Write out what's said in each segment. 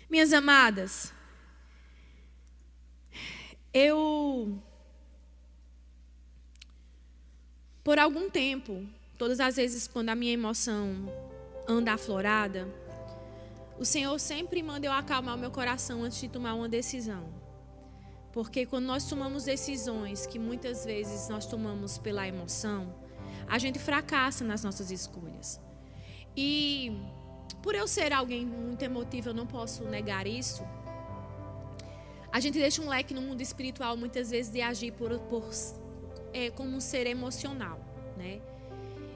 Minhas amadas, por algum tempo, todas as vezes quando a minha emoção anda aflorada, o Senhor sempre manda eu acalmar o meu coração antes de tomar uma decisão. Porque quando nós tomamos decisões que muitas vezes nós tomamos pela emoção, a gente fracassa nas nossas escolhas. E por eu ser alguém muito emotiva, eu não posso negar isso. A gente deixa um leque no mundo espiritual muitas vezes de agir como um ser emocional, né?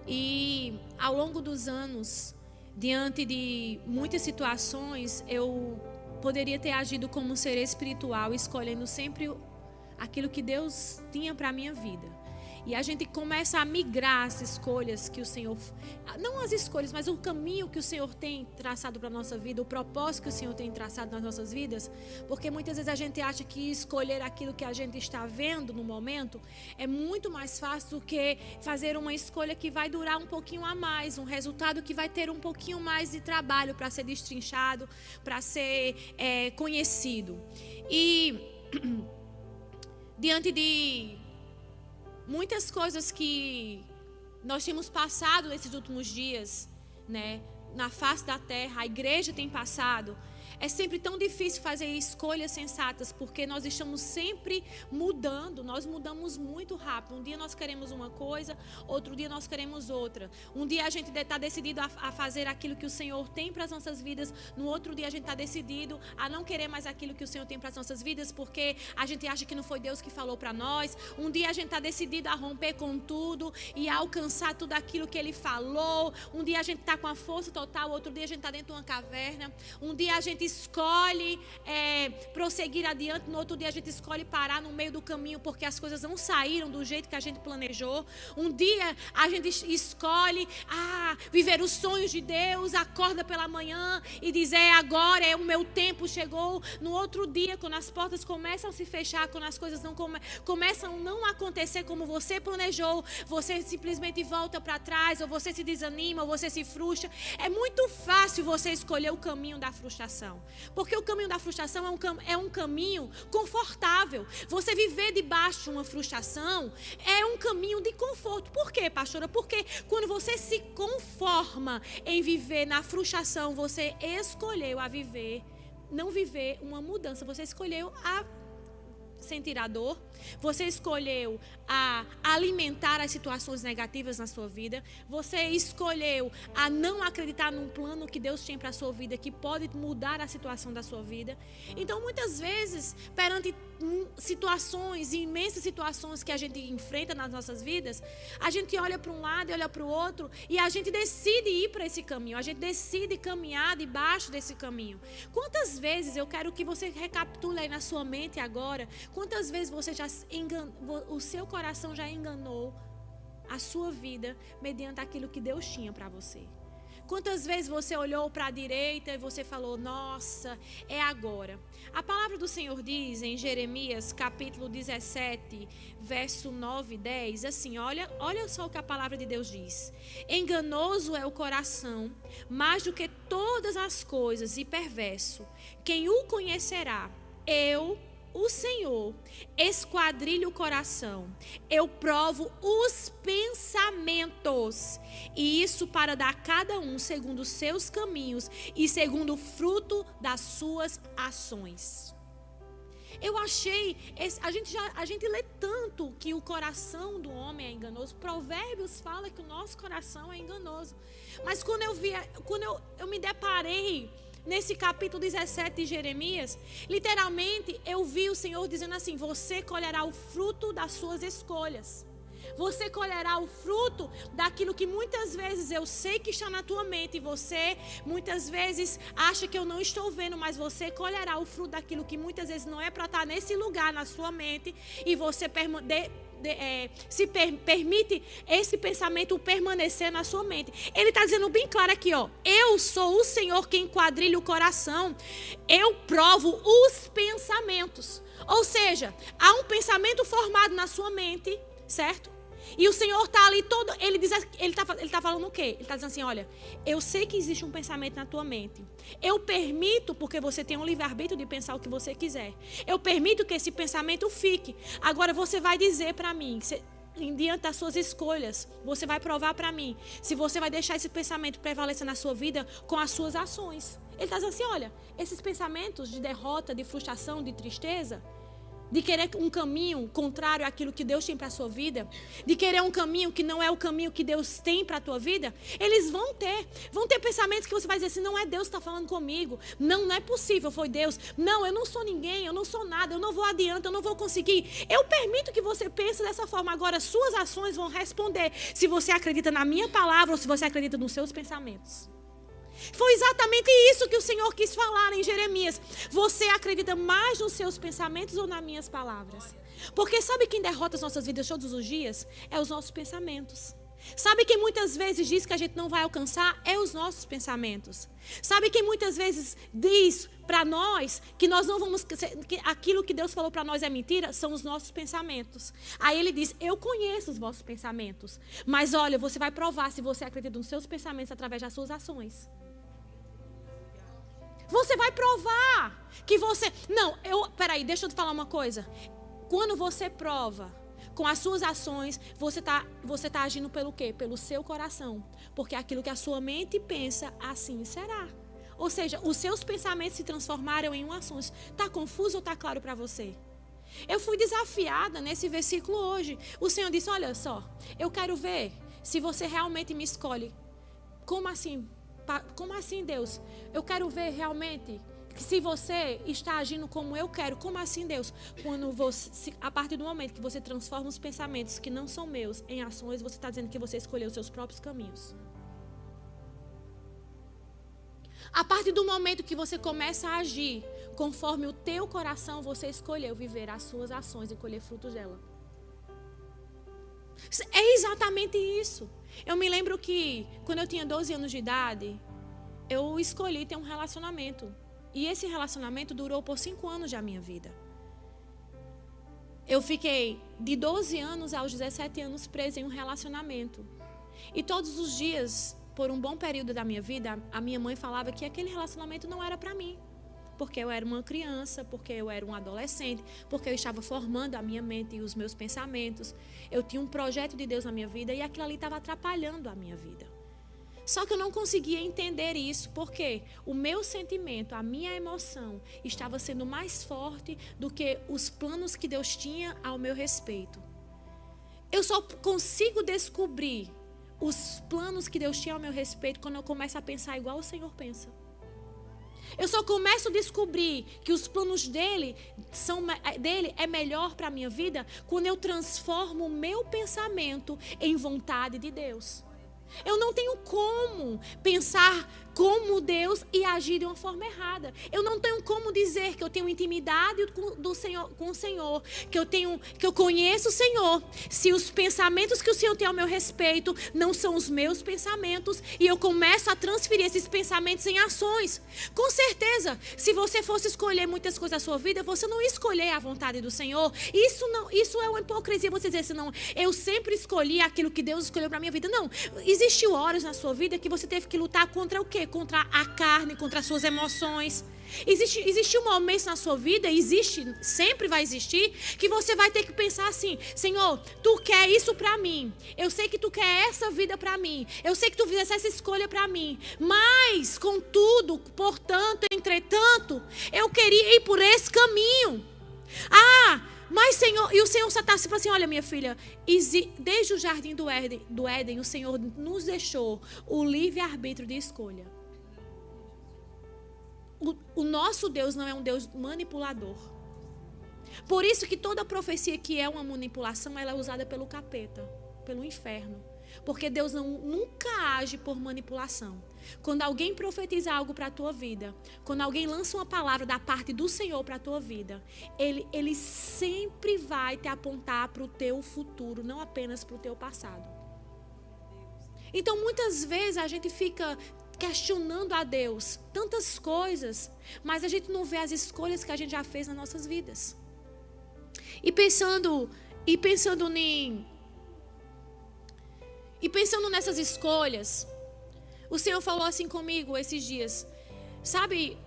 E ao longo dos anos, diante de muitas situações, eu poderia ter agido como um ser espiritual, escolhendo sempre aquilo que Deus tinha para a minha vida. E a gente começa a migrar as escolhas que o Senhor... Não as escolhas, mas o caminho que o Senhor tem traçado para a nossa vida, o propósito que o Senhor tem traçado nas nossas vidas. Porque muitas vezes a gente acha que escolher aquilo que a gente está vendo no momento é muito mais fácil do que fazer uma escolha que vai durar um pouquinho a mais, um resultado que vai ter um pouquinho mais de trabalho para ser destrinchado, para ser conhecido. E diante de muitas coisas que nós temos passado nesses últimos dias, né, na face da terra, a igreja tem passado. É sempre tão difícil fazer escolhas sensatas, porque nós estamos sempre mudando, nós mudamos muito rápido. Um dia nós queremos uma coisa, outro dia nós queremos outra. Um dia a gente está decidido a fazer aquilo que o Senhor tem para as nossas vidas, no outro dia a gente está decidido a não querer mais aquilo que o Senhor tem para as nossas vidas, porque a gente acha que não foi Deus que falou para nós. Um dia a gente está decidido a romper com tudo e a alcançar tudo aquilo que Ele falou. Um dia a gente está com a força total, outro dia a gente está dentro de uma caverna. Um dia a gente escolhe prosseguir adiante, no outro dia a gente escolhe parar no meio do caminho porque as coisas não saíram do jeito que a gente planejou. Um dia a gente escolhe viver os sonhos de Deus, acorda pela manhã e dizer agora é o meu tempo, chegou. No outro dia, quando as portas começam a se fechar, quando as coisas não começam a não acontecer como você planejou, você simplesmente volta para trás, ou você se desanima, ou você se frustra. É muito fácil você escolher o caminho da frustração. Porque o caminho da frustração é um caminho confortável. Você viver debaixo de uma frustração é um caminho de conforto. Por quê, pastora? Porque quando você se conforma em viver na frustração, você escolheu não viver uma mudança. Você escolheu sentir a dor. Você escolheu a alimentar as situações negativas na sua vida. Você escolheu a não acreditar num plano que Deus tem para a sua vida, que pode mudar a situação da sua vida. Então, muitas vezes, perante situações, imensas situações que a gente enfrenta nas nossas vidas, a gente olha para um lado e olha para o outro e a gente decide ir para esse caminho. A gente decide caminhar debaixo desse caminho. Quantas vezes, eu quero que você recapitule aí na sua mente agora, quantas vezes você já o seu coração já enganou a sua vida mediante aquilo que Deus tinha para você? Quantas vezes você olhou para a direita e você falou, nossa, é agora? A palavra do Senhor diz em Jeremias capítulo 17, verso 9 e 10, assim, olha só o que a palavra de Deus diz. Enganoso é o coração, mais do que todas as coisas, e perverso. Quem o conhecerá? O Senhor, esquadrilho o coração, eu provo os pensamentos, e isso para dar a cada um segundo os seus caminhos e segundo o fruto das suas ações. Eu achei, a gente lê tanto que o coração do homem é enganoso. Provérbios fala que o nosso coração é enganoso. Mas quando eu me deparei nesse capítulo 17 de Jeremias, literalmente eu vi o Senhor dizendo assim: você colherá o fruto das suas escolhas. Você colherá o fruto daquilo que muitas vezes eu sei que está na tua mente, e você muitas vezes acha que eu não estou vendo, mas você colherá o fruto daquilo que muitas vezes não é para estar nesse lugar na sua mente, e você permite esse pensamento permanecer na sua mente. Ele está dizendo bem claro aqui, ó: eu sou o Senhor quem quadrilha o coração, eu provo os pensamentos. Ou seja, há um pensamento formado na sua mente, certo? E o Senhor está ali todo, ele tá falando o quê? Ele está dizendo assim, olha, eu sei que existe um pensamento na tua mente. Eu permito, porque você tem um livre-arbítrio de pensar o que você quiser. Eu permito que esse pensamento fique. Agora você vai dizer para mim, diante das suas escolhas, você vai provar para mim se você vai deixar esse pensamento prevalecer na sua vida com as suas ações. Ele está dizendo assim, olha, esses pensamentos de derrota, de frustração, de tristeza, de querer um caminho contrário àquilo que Deus tem para a sua vida, de querer um caminho que não é o caminho que Deus tem para a tua vida, eles vão ter pensamentos que você vai dizer assim, não é Deus que está falando comigo, não é possível, foi Deus, não, eu não sou ninguém, eu não sou nada, eu não vou adiante, eu não vou conseguir. Eu permito que você pense dessa forma, agora suas ações vão responder se você acredita na minha palavra ou se você acredita nos seus pensamentos. Foi exatamente isso que o Senhor quis falar em Jeremias. Você acredita mais nos seus pensamentos ou nas minhas palavras? Porque sabe quem derrota as nossas vidas todos os dias? É os nossos pensamentos. Sabe quem muitas vezes diz que a gente não vai alcançar? É os nossos pensamentos. Sabe quem muitas vezes diz para nós que nós não vamos, que aquilo que Deus falou para nós é mentira? São os nossos pensamentos. Aí ele diz, eu conheço os vossos pensamentos. Mas olha, você vai provar se você acredita nos seus pensamentos através das suas ações. Você vai provar que você... Não, peraí, deixa eu te falar uma coisa. Quando você prova com as suas ações, você tá agindo pelo quê? Pelo seu coração. Porque aquilo que a sua mente pensa, assim será. Ou seja, os seus pensamentos se transformaram em ações. Está confuso ou está claro para você? Eu fui desafiada nesse versículo hoje. O Senhor disse, olha só, eu quero ver se você realmente me escolhe. Como assim? Como assim, Deus? Eu quero ver realmente que se você está agindo como eu quero. Como assim, Deus? A partir do momento que você transforma os pensamentos que não são meus em ações, você está dizendo que você escolheu os seus próprios caminhos. A partir do momento que você começa a agir conforme o teu coração, você escolheu viver as suas ações e colher frutos dela. É exatamente isso. Eu me lembro que quando eu tinha 12 anos de idade, eu escolhi ter um relacionamento. E esse relacionamento durou por 5 anos da minha vida. Eu fiquei de 12 anos aos 17 anos presa em um relacionamento. E todos os dias, por um bom período da minha vida, a minha mãe falava que aquele relacionamento não era para mim. Porque eu era uma criança, porque eu era um adolescente, porque eu estava formando a minha mente e os meus pensamentos. Eu tinha um projeto de Deus na minha vida e aquilo ali estava atrapalhando a minha vida. Só que eu não conseguia entender isso, porque o meu sentimento, a minha emoção, estava sendo mais forte do que os planos que Deus tinha ao meu respeito. Eu só consigo descobrir os planos que Deus tinha ao meu respeito quando eu começo a pensar igual o Senhor pensa. Eu só começo a descobrir que os planos dele é melhor para a minha vida quando eu transformo o meu pensamento em vontade de Deus. Eu não tenho como pensar como Deus e agir de uma forma errada. Eu não tenho como dizer que eu tenho intimidade com o Senhor, que eu conheço o Senhor, se os pensamentos que o Senhor tem ao meu respeito não são os meus pensamentos e eu começo a transferir esses pensamentos em ações. Com certeza, se você fosse escolher muitas coisas da sua vida, você não ia escolher a vontade do Senhor. Isso é uma hipocrisia, você dizer assim, não, eu sempre escolhi aquilo que Deus escolheu para a minha vida. Não, existiu horas na sua vida que você teve que lutar contra o quê? Contra a carne, contra as suas emoções. Existiu momentos na sua vida, sempre vai existir, que você vai ter que pensar assim, Senhor, Tu quer isso para mim. Eu sei que Tu quer essa vida para mim. Eu sei que Tu fizesse essa escolha para mim. Mas, contudo, portanto, entretanto, eu queria ir por esse caminho. Mas Senhor, e o Senhor só está assim, olha minha filha, desde o jardim do Éden, o Senhor nos deixou o livre-arbítrio de escolha. O nosso Deus não é um Deus manipulador. Por isso que toda profecia que é uma manipulação, ela é usada pelo capeta, pelo inferno. Porque Deus nunca age por manipulação. Quando alguém profetiza algo para a tua vida, quando alguém lança uma palavra da parte do Senhor para a tua vida, ele sempre vai te apontar para o teu futuro, não apenas para o teu passado. Então muitas vezes a gente fica questionando a Deus tantas coisas, mas a gente não vê as escolhas que a gente já fez nas nossas vidas. E pensando E pensando nessas escolhas, o Senhor falou assim comigo esses dias. Sabe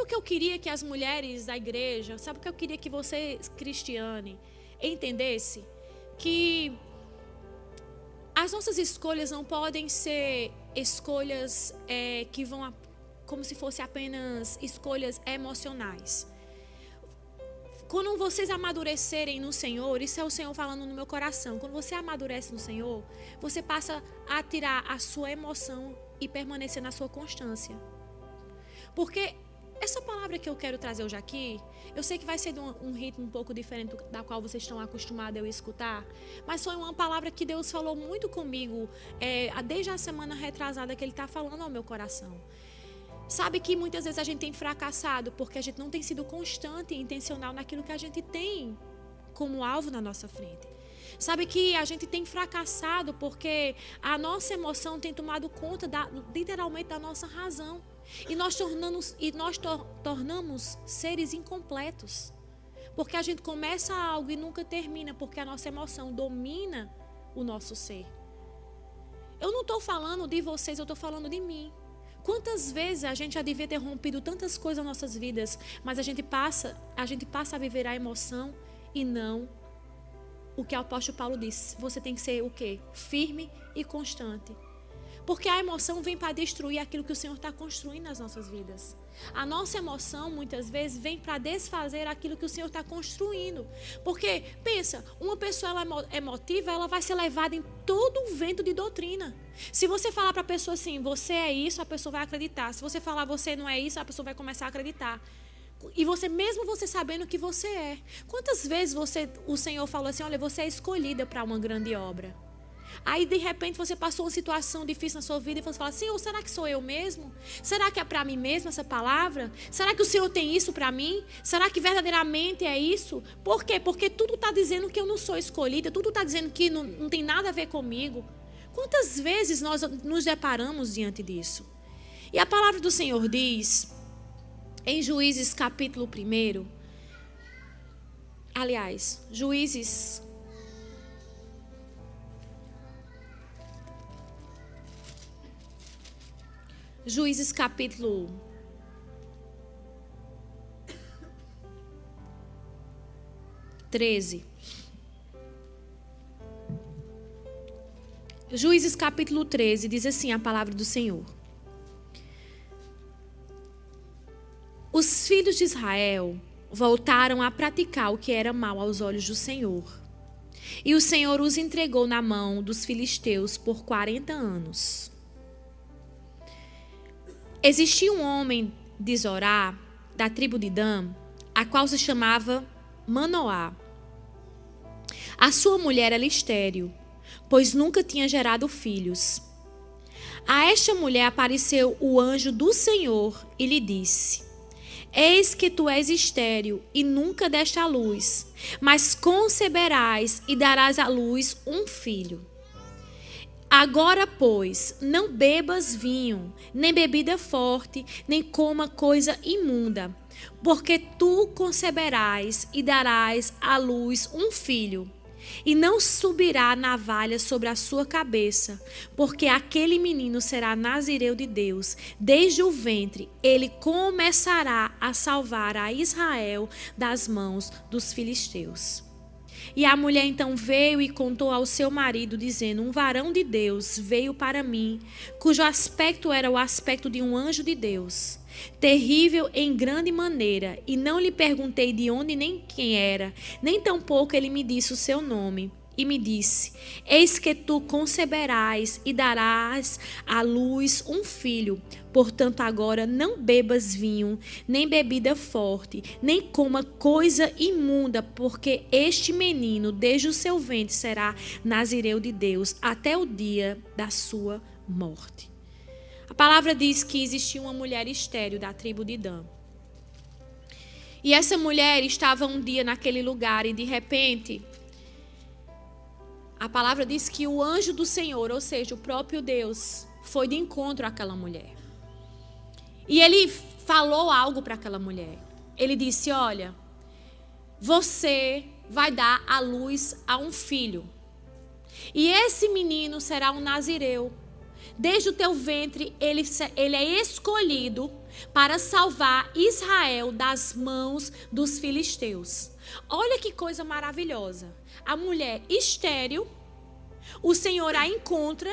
o que eu queria que as mulheres da igreja, sabe o que eu queria que você, Cristiane, entendesse? Que as nossas escolhas não podem ser escolhas que vão como se fossem apenas escolhas emocionais. Quando vocês amadurecerem no Senhor, isso é o Senhor falando no meu coração. Quando você amadurece no Senhor, você passa a tirar a sua emoção e permanecer na sua constância. Porque essa palavra que eu quero trazer hoje aqui, eu sei que vai ser de um ritmo um pouco diferente da qual vocês estão acostumados a escutar, mas foi uma palavra que Deus falou muito comigo desde a semana retrasada, que Ele está falando ao meu coração. Sabe que muitas vezes a gente tem fracassado porque a gente não tem sido constante e intencional naquilo que a gente tem como alvo na nossa frente. Sabe que a gente tem fracassado porque a nossa emoção tem tomado conta literalmente da nossa razão. E nós tornamos seres incompletos. Porque a gente começa algo e nunca termina, porque a nossa emoção domina o nosso ser. Eu não estou falando de vocês, eu estou falando de mim. Quantas vezes a gente já devia ter rompido tantas coisas nas nossas vidas, mas a gente passa a viver a emoção e não o que o apóstolo Paulo disse. Você tem que ser o quê? Firme e constante. Porque a emoção vem para destruir aquilo que o Senhor está construindo nas nossas vidas. A nossa emoção, muitas vezes, vem para desfazer aquilo que o Senhor está construindo. Porque, pensa, uma pessoa emotiva, ela vai ser levada em todo o vento de doutrina. Se você falar para a pessoa assim, você é isso, a pessoa vai acreditar. Se você falar, você não é isso, a pessoa vai começar a acreditar. E você, mesmo você sabendo que você é. Quantas vezes o Senhor falou assim, olha, você é escolhida para uma grande obra. Aí, de repente, você passou uma situação difícil na sua vida e você fala, Senhor, será que sou eu mesmo? Será que é para mim mesmo essa palavra? Será que o Senhor tem isso para mim? Será que verdadeiramente é isso? Por quê? Porque tudo está dizendo que eu não sou escolhida, tudo está dizendo que não tem nada a ver comigo. Quantas vezes nós nos deparamos diante disso? E a palavra do Senhor diz, em Juízes capítulo 1, aliás, Juízes capítulo 13. Juízes capítulo 13 diz assim a palavra do Senhor. Os filhos de Israel voltaram a praticar o que era mal aos olhos do Senhor. E o Senhor os entregou na mão dos filisteus por 40 anos. Existia um homem de Zorá, da tribo de Dan, a qual se chamava Manoá. A sua mulher era estéril, pois nunca tinha gerado filhos. A esta mulher apareceu o anjo do Senhor e lhe disse: Eis que tu és estéril e nunca deste à luz, mas conceberás e darás à luz um filho. Agora, pois, não bebas vinho, nem bebida forte, nem coma coisa imunda, porque tu conceberás e darás à luz um filho. E não subirá navalha sobre a sua cabeça, porque aquele menino será nazireu de Deus. Desde o ventre, ele começará a salvar a Israel das mãos dos filisteus. E a mulher então veio e contou ao seu marido, dizendo: Um varão de Deus veio para mim, cujo aspecto era o aspecto de um anjo de Deus, terrível em grande maneira, e não lhe perguntei de onde nem quem era, nem tampouco ele me disse o seu nome. E me disse: Eis que tu conceberás e darás à luz um filho. Portanto, agora não bebas vinho, nem bebida forte, nem coma coisa imunda, porque este menino, desde o seu ventre, será nazireu de Deus até o dia da sua morte. A palavra diz que existia uma mulher estéril da tribo de Dan. E essa mulher estava um dia naquele lugar e de repente a palavra diz que o anjo do Senhor, ou seja, o próprio Deus, foi de encontro àquela mulher. E ele falou algo para aquela mulher. Ele disse: olha, você vai dar à luz a um filho. E esse menino será um nazireu. Desde o teu ventre ele é escolhido para salvar Israel das mãos dos filisteus. Olha que coisa maravilhosa. A mulher estéril, o Senhor a encontra,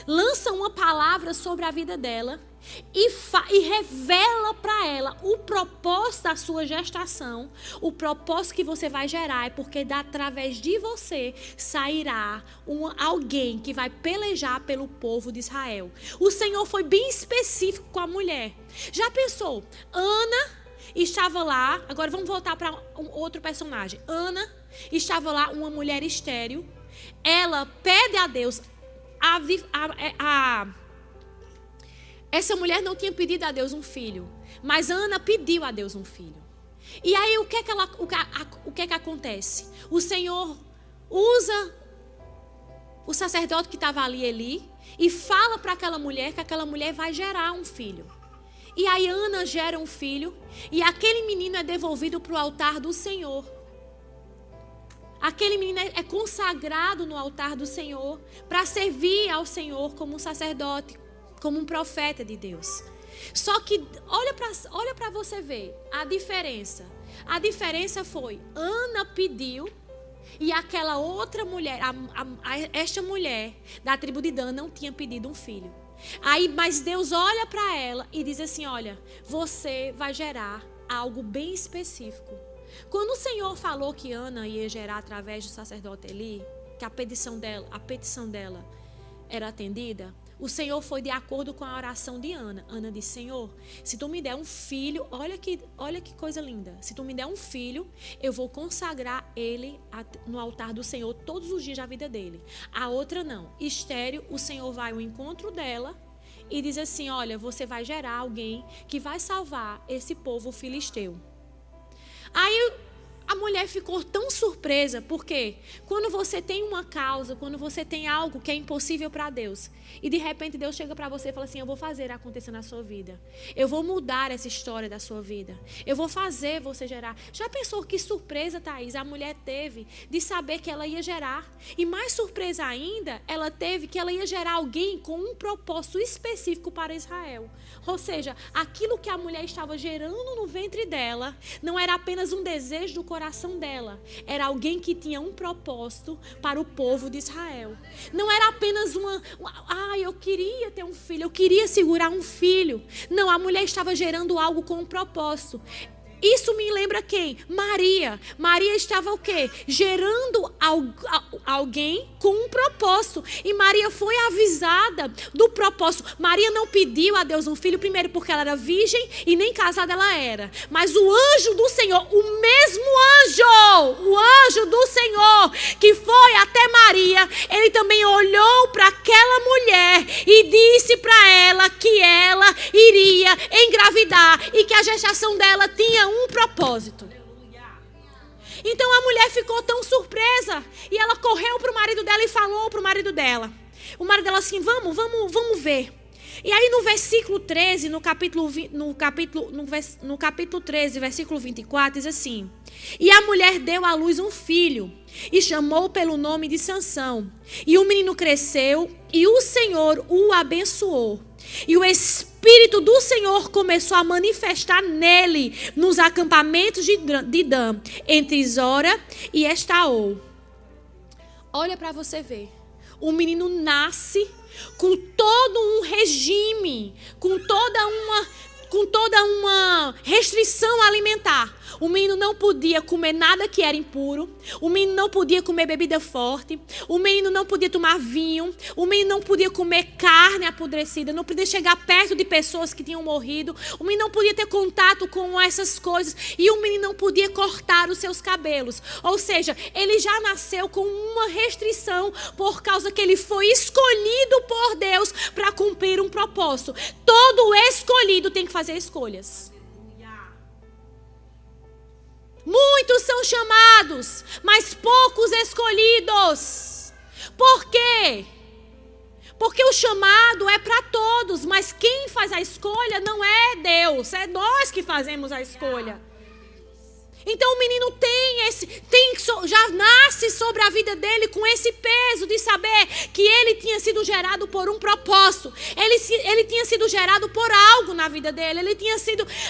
lança uma palavra sobre a vida dela e revela para ela o propósito da sua gestação. O propósito que você vai gerar é porque através de você sairá alguém que vai pelejar pelo povo de Israel. O Senhor foi bem específico com a mulher. Já pensou? Ana estava lá, agora vamos voltar para um outro personagem. Ana estava lá, uma mulher estéril. Ela pede a Deus essa mulher não tinha pedido a Deus um filho, mas Ana pediu a Deus um filho. E aí o que é que acontece? O Senhor usa o sacerdote que estava ali, Eli, e fala para aquela mulher que aquela mulher vai gerar um filho. E aí Ana gera um filho e aquele menino é devolvido para o altar do Senhor. Aquele menino é consagrado no altar do Senhor para servir ao Senhor como um sacerdote, como um profeta de Deus. Só que olha para você ver a diferença. A diferença foi, Ana pediu e aquela outra mulher, esta mulher da tribo de Dan não tinha pedido um filho. Aí, mas Deus olha para ela e diz assim, olha, você vai gerar algo bem específico. Quando o Senhor falou que Ana ia gerar através do sacerdote Eli, que a petição dela era atendida, o Senhor foi de acordo com a oração de Ana. Ana disse, Senhor, se tu me der um filho, olha que coisa linda. Se tu me der um filho, eu vou consagrar ele no altar do Senhor todos os dias da vida dele. A outra não. Estéril, o Senhor vai ao encontro dela e diz assim, olha, você vai gerar alguém que vai salvar esse povo filisteu. Aí a mulher ficou tão surpresa, porque quando você tem uma causa, quando você tem algo que é impossível para Deus, e de repente Deus chega para você e fala assim, eu vou fazer acontecer na sua vida, eu vou mudar essa história da sua vida, eu vou fazer você gerar. Já pensou que surpresa, Thaís, a mulher teve de saber que ela ia gerar? E mais surpresa ainda, ela teve que ela ia gerar alguém com um propósito específico para Israel. Ou seja, aquilo que a mulher estava gerando no ventre dela não era apenas um desejo do coração dela, era alguém que tinha um propósito para o povo de Israel. Não era apenas eu queria ter um filho, eu queria segurar um filho. Não, a mulher estava gerando algo com um propósito. Isso me lembra quem? Maria. Maria estava o quê? Gerando alguém com um propósito. E Maria foi avisada do propósito. Maria não pediu a Deus um filho, primeiro porque ela era virgem e nem casada ela era. Mas o anjo do Senhor, o mesmo anjo, o anjo do Senhor que foi até Maria, ele também olhou para aquela mulher e disse para ela que ela iria engravidar e que a gestação dela tinha um propósito. Então a mulher ficou tão surpresa e ela correu para o marido dela e falou para o marido dela. O marido dela assim, vamos ver. E aí no versículo 13, no capítulo 13, versículo 24, diz assim: e a mulher deu à luz um filho e chamou pelo nome de Sansão. E o menino cresceu e o Senhor o abençoou. E o Espírito do Senhor começou a manifestar nele nos acampamentos de Dan, entre Zora e Estaol. Olha para você ver. O menino nasce com todo um regime, com toda uma restrição alimentar. O menino não podia comer nada que era impuro. O menino não podia comer bebida forte. O menino não podia tomar vinho. O menino não podia comer carne apodrecida. Não podia chegar perto de pessoas que tinham morrido. O menino não podia ter contato com essas coisas. E o menino não podia cortar os seus cabelos. Ou seja, ele já nasceu com uma restrição por causa que ele foi escolhido por Deus para cumprir um propósito. Todo escolhido tem que fazer escolhas. Muitos são chamados, mas poucos escolhidos. Por quê? Porque o chamado é para todos, mas quem faz a escolha não é Deus, é nós que fazemos a escolha. Então o menino já nasce sobre a vida dele com esse peso de saber que ele tinha sido gerado por um propósito. Ele tinha sido gerado por algo na vida dele.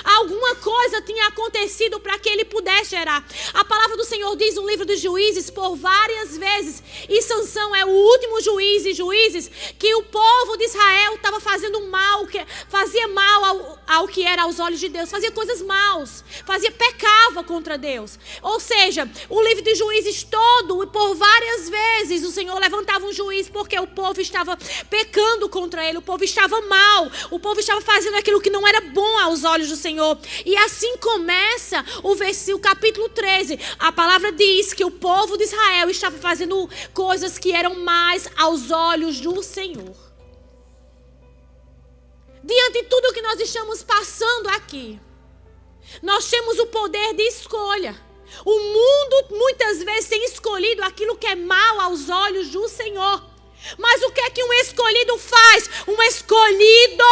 Alguma coisa tinha acontecido para que ele pudesse gerar. A palavra do Senhor diz no livro dos Juízes por várias vezes, e Sansão é o último juiz e juízes, que o povo de Israel estava fazendo mal, fazia mal ao que era aos olhos de Deus, fazia coisas maus, pecava contra Deus. Ou seja, o livro de Juízes todo, e por várias vezes o Senhor levantava um juiz porque o povo estava pecando contra ele, o povo estava mal, o povo estava fazendo aquilo que não era bom aos olhos do Senhor. E assim começa o capítulo 13. A palavra diz que o povo de Israel estava fazendo coisas que eram mais aos olhos do Senhor. Diante de tudo que nós estamos passando aqui, nós temos o poder de escolha. O mundo muitas vezes tem escolhido aquilo que é mal aos olhos do Senhor. Mas o que é que um escolhido faz? Um escolhido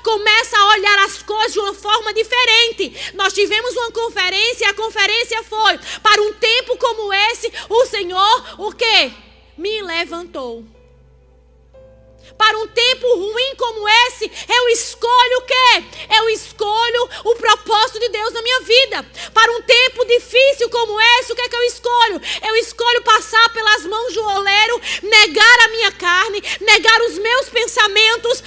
começa a olhar as coisas de uma forma diferente. Nós tivemos uma conferência e a conferência foi: para um tempo como esse, o Senhor, o quê? Me levantou. Para um tempo ruim como esse, eu escolho o quê? Eu escolho o propósito de Deus na minha vida. Para um tempo difícil como esse, o que é que eu escolho? Eu escolho passar pelas mãos do oleiro, negar a minha carne, negar os meus pensamentos,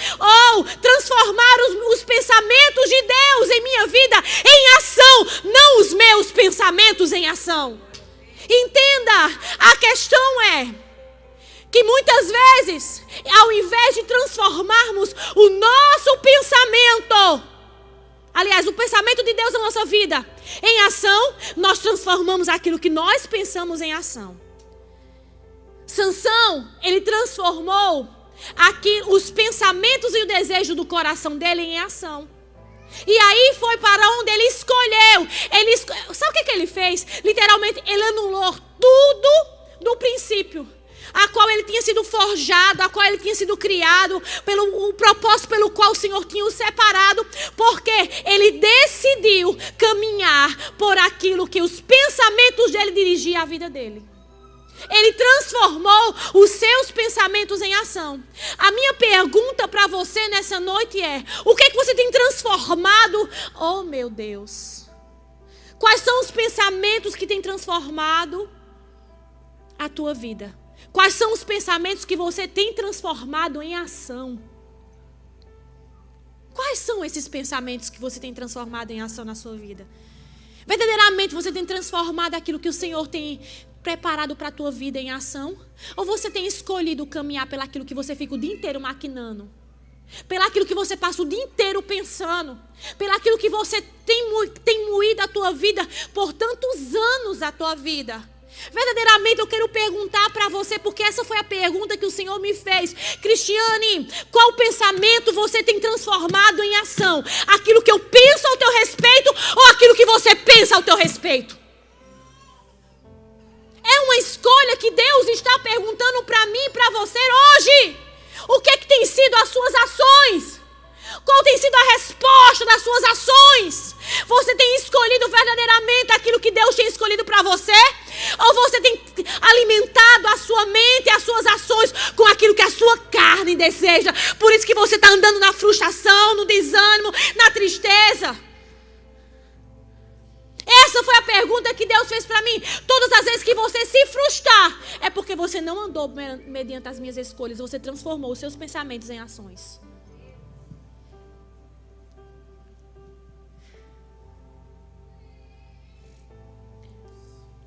ou transformar os pensamentos de Deus em minha vida em ação, não os meus pensamentos em ação. Entenda, a questão é que muitas vezes, ao invés de transformarmos o nosso pensamento, aliás, o pensamento de Deus na nossa vida, em ação, nós transformamos aquilo que nós pensamos em ação. Sansão, ele transformou aqui os pensamentos e o desejo do coração dele em ação. E aí foi para onde ele escolheu. Sabe o que ele fez? Literalmente, ele anulou tudo do princípio, a qual ele tinha sido forjado, a qual ele tinha sido criado, o propósito pelo qual o Senhor tinha o separado, porque ele decidiu caminhar por aquilo que os pensamentos dele dirigiam a vida dele. Ele transformou os seus pensamentos em ação. A minha pergunta para você nessa noite é: o que é que você tem transformado? Oh, meu Deus! Quais são os pensamentos que têm transformado a tua vida? Quais são os pensamentos que você tem transformado em ação? Quais são esses pensamentos que você tem transformado em ação na sua vida? Verdadeiramente você tem transformado aquilo que o Senhor tem preparado para a tua vida em ação? Ou você tem escolhido caminhar pelaquilo que você fica o dia inteiro maquinando? Pelaquilo que você passa o dia inteiro pensando? Pelaquilo que você tem moído a tua vida por tantos anos a tua vida? Verdadeiramente eu quero perguntar para você, porque essa foi a pergunta que o Senhor me fez: Cristiane, qual pensamento você tem transformado em ação? Aquilo que eu penso ao teu respeito ou aquilo que você pensa ao teu respeito? É uma escolha que Deus está perguntando para mim e para você hoje. O que é que tem sido as suas ações? Qual tem sido a resposta das suas ações? Você tem escolhido verdadeiramente aquilo que Deus tem escolhido para você? Ou você tem alimentado a sua mente e as suas ações com aquilo que a sua carne deseja? Por isso que você está andando na frustração, no desânimo, na tristeza. Essa foi a pergunta que Deus fez para mim. Todas as vezes que você se frustrar, é porque você não andou mediante as minhas escolhas. Você transformou os seus pensamentos em ações.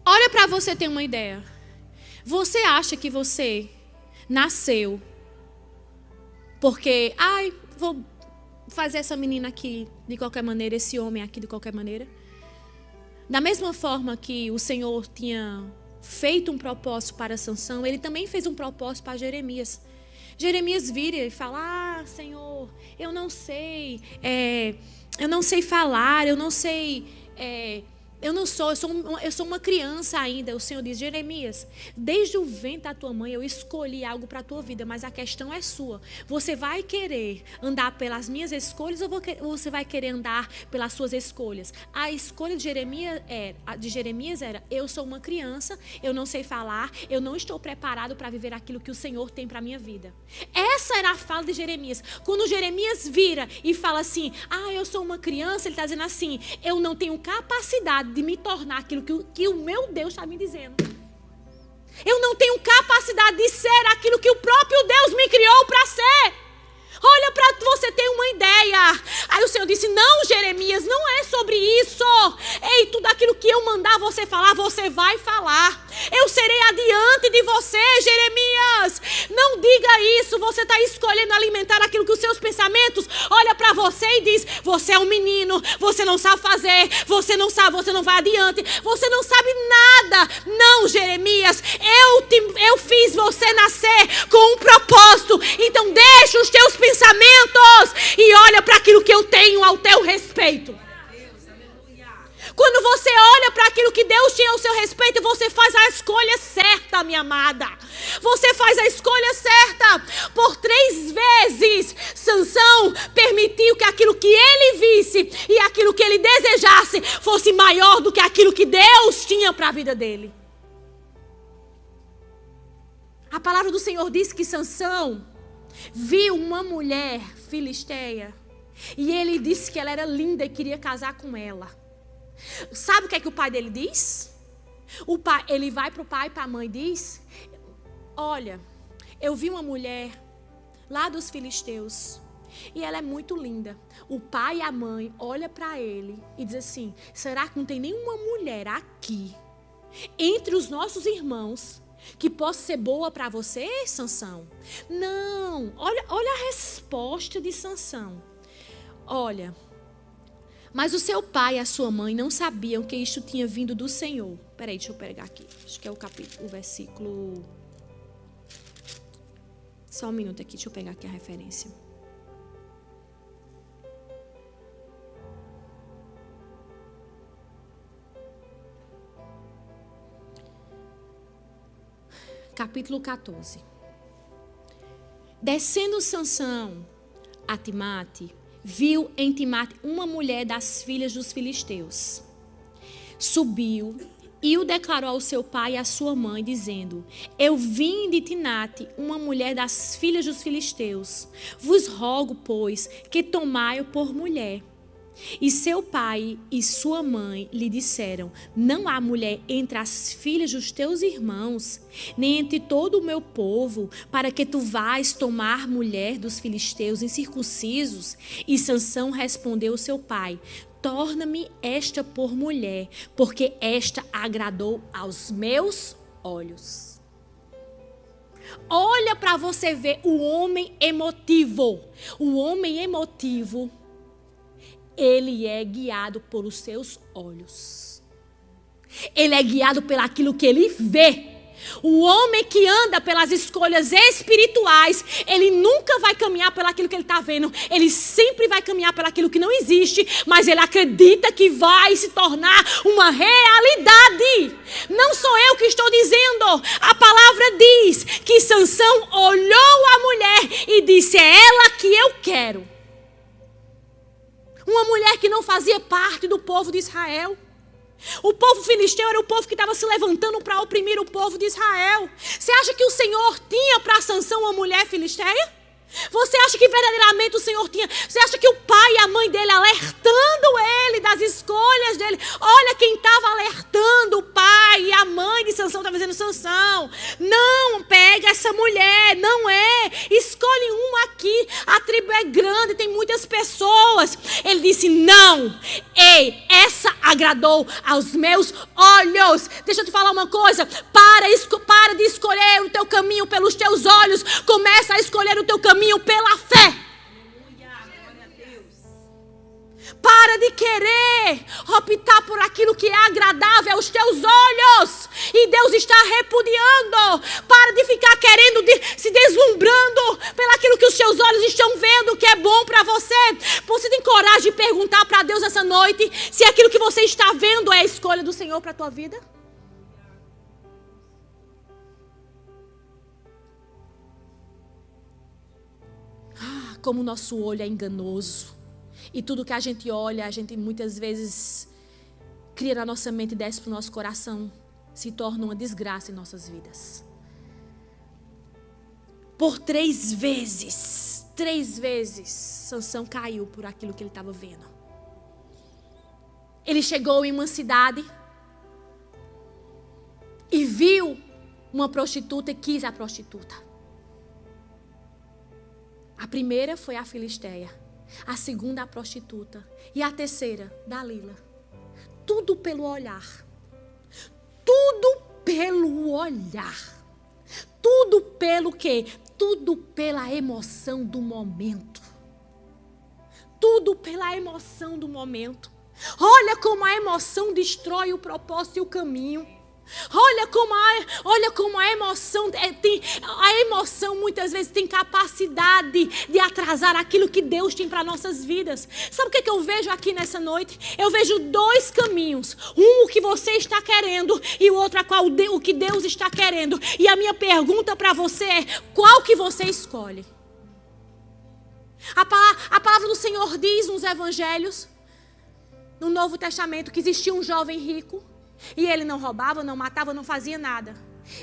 Olha para você ter uma ideia. Você acha que você nasceu porque, vou fazer essa menina aqui de qualquer maneira, esse homem aqui de qualquer maneira? Da mesma forma que o Senhor tinha feito um propósito para Sansão, ele também fez um propósito para Jeremias. Jeremias vira e fala: Senhor, eu não sei falar, eu não sei eu sou uma criança ainda. O Senhor diz: Jeremias, desde o ventre da tua mãe eu escolhi algo para a tua vida, mas a questão é sua. Você vai querer andar pelas minhas escolhas ou você vai querer andar pelas suas escolhas? A escolha de Jeremias era: eu sou uma criança, eu não sei falar, eu não estou preparado para viver aquilo que o Senhor tem para a minha vida. Essa era a fala de Jeremias. Quando Jeremias vira e fala assim: eu sou uma criança, ele está dizendo assim: eu não tenho capacidade de me tornar aquilo que o meu Deus está me dizendo. Eu não tenho capacidade de ser aquilo que o próprio Deus me criou para ser. Olha para você ter uma ideia. Aí o Senhor disse: não, Jeremias, não é sobre isso. Ei, tudo aquilo que eu mandar você falar, você vai falar. Eu serei adiante de você, Jeremias. Não diga isso. Você está escolhendo alimentar aquilo que os seus pensamentos olha para você e diz: você é um menino, você não sabe fazer, você não sabe, você não vai adiante, você não sabe nada. Não, Jeremias, eu fiz você nascer com um propósito. Então deixa os teus pensamentos e olha para aquilo que eu tenho ao teu respeito. Quando você olha para aquilo que Deus tinha ao seu respeito, você faz a escolha certa, minha amada. Você faz a escolha certa. Por 3 vezes, Sansão permitiu que aquilo que ele visse e aquilo que ele desejasse fosse maior do que aquilo que Deus tinha para a vida dele. A palavra do Senhor diz que Sansão viu uma mulher filisteia e ele disse que ela era linda e queria casar com ela. Sabe o que é que o pai dele diz? Ele vai para o pai e para a mãe e diz: olha, eu vi uma mulher lá dos filisteus e ela é muito linda. O pai e a mãe olham para ele e dizem assim: será que não tem nenhuma mulher aqui entre os nossos irmãos que possa ser boa para você, Sansão? Não, olha a resposta de Sansão. Olha, mas o seu pai e a sua mãe não sabiam que isto tinha vindo do Senhor. Peraí, deixa eu pegar aqui. Acho que é o versículo... Só um minuto aqui, deixa eu pegar aqui a referência. Capítulo 14. Descendo Sansão a Timate, viu em Timate uma mulher das filhas dos filisteus. Subiu e o declarou ao seu pai e à sua mãe, dizendo: eu vim de Timate, uma mulher das filhas dos filisteus. Vos rogo, pois, que tomai-o por mulher. E seu pai e sua mãe lhe disseram: não há mulher entre as filhas dos teus irmãos, nem entre todo o meu povo, para que tu vás tomar mulher dos filisteus incircuncisos. E Sansão respondeu ao seu pai: torna-me esta por mulher, porque esta agradou aos meus olhos. Olha para você ver o homem emotivo. O homem emotivo, ele é guiado pelos seus olhos. Ele é guiado pelaquilo que ele vê. O homem que anda pelas escolhas espirituais, ele nunca vai caminhar pelaquilo que ele está vendo. Ele sempre vai caminhar pelaquilo que não existe, mas ele acredita que vai se tornar uma realidade. Não sou eu que estou dizendo. A palavra diz que Sansão olhou a mulher e disse: é ela que eu quero. Uma mulher que não fazia parte do povo de Israel. O povo filisteu era o povo que estava se levantando para oprimir o povo de Israel. Você acha que o Senhor tinha para Sansão uma mulher filisteia? Você acha que verdadeiramente o Senhor tinha? Você acha que o pai e a mãe dele alertando ele das escolhas dele? Olha quem estava alertando o pai e a mãe de Sansão estava dizendo: Sansão, não pega essa mulher, não é. Escolhe uma aqui, a tribo é grande, tem muitas pessoas. Ele disse: não, ei, essa agradou aos meus olhos. Deixa eu te falar uma coisa, para de escolher o teu caminho pelos teus olhos, começa a escolher o teu caminho pela fé. Para de querer optar por aquilo que é agradável aos teus olhos e Deus está repudiando. Para de ficar querendo, se deslumbrando pelaquilo que os seus olhos estão vendo que é bom para você. Você tem coragem de perguntar para Deus essa noite se aquilo que você está vendo é a escolha do Senhor para a tua vida? Como o nosso olho é enganoso. E tudo que a gente olha, a gente muitas vezes cria na nossa mente e desce para o nosso coração. Se torna uma desgraça em nossas vidas. Por 3 vezes, Sansão caiu por aquilo que ele estava vendo. Ele chegou em uma cidade e viu uma prostituta e quis a prostituta. A primeira foi a filisteia, a segunda a prostituta e a terceira, Dalila. Tudo pelo olhar. Tudo pelo olhar. Tudo pelo quê? Tudo pela emoção do momento. Tudo pela emoção do momento. Olha como a emoção destrói o propósito e o caminho. Olha como a emoção a emoção muitas vezes tem capacidade de atrasar aquilo que Deus tem para nossas vidas. Sabe o que eu vejo aqui nessa noite? Eu vejo 2 caminhos. Um, o que você está querendo, e o outro, o que Deus está querendo. E a minha pergunta para você é: qual que você escolhe? A palavra do Senhor diz nos evangelhos, no Novo Testamento, que existia um jovem rico. E ele não roubava, não matava, não fazia nada.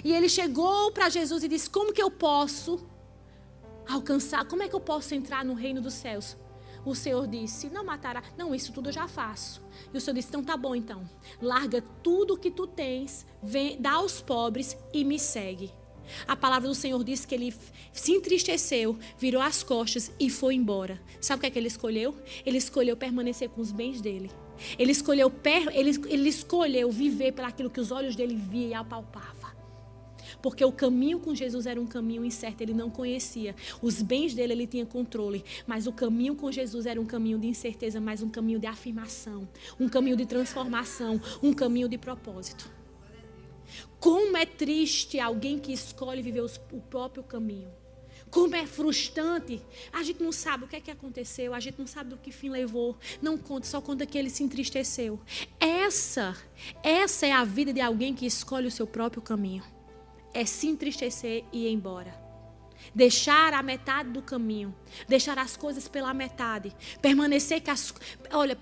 E ele chegou para Jesus e disse: como que eu posso alcançar? Como é que eu posso entrar no reino dos céus? O Senhor disse: não matará. Não, isso tudo eu já faço. E o Senhor disse: então tá bom então. Larga tudo que tu tens, vem, dá aos pobres e me segue. A palavra do Senhor diz que ele se entristeceu, virou as costas e foi embora. Sabe o que é que ele escolheu? Ele escolheu permanecer com os bens dele. Ele escolheu viver pelaquilo que os olhos dele via e apalpava. Porque o caminho com Jesus era um caminho incerto, ele não conhecia. Os bens dele ele tinha controle, mas o caminho com Jesus era um caminho de incerteza, mas um caminho de afirmação, um caminho de transformação, um caminho de propósito. Como é triste alguém que escolhe viver o próprio caminho. Como é frustrante. A gente não sabe o que é que aconteceu, a gente não sabe do que fim levou. Não conta, só conta que ele se entristeceu. Essa é a vida de alguém que escolhe o seu próprio caminho. É se entristecer e ir embora. Deixar a metade do caminho. Deixar as coisas pela metade.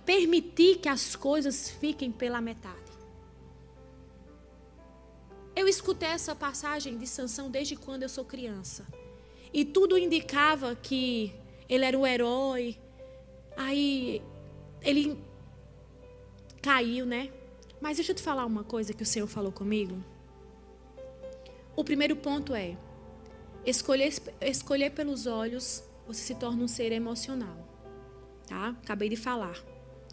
Permitir que as coisas fiquem pela metade. Eu escutei essa passagem de Sansão desde quando eu sou criança. E tudo indicava que ele era o herói. Aí ele caiu, né? Mas deixa eu te falar uma coisa que o Senhor falou comigo. O primeiro ponto é: escolher pelos olhos, você se torna um ser emocional. Tá? Acabei de falar.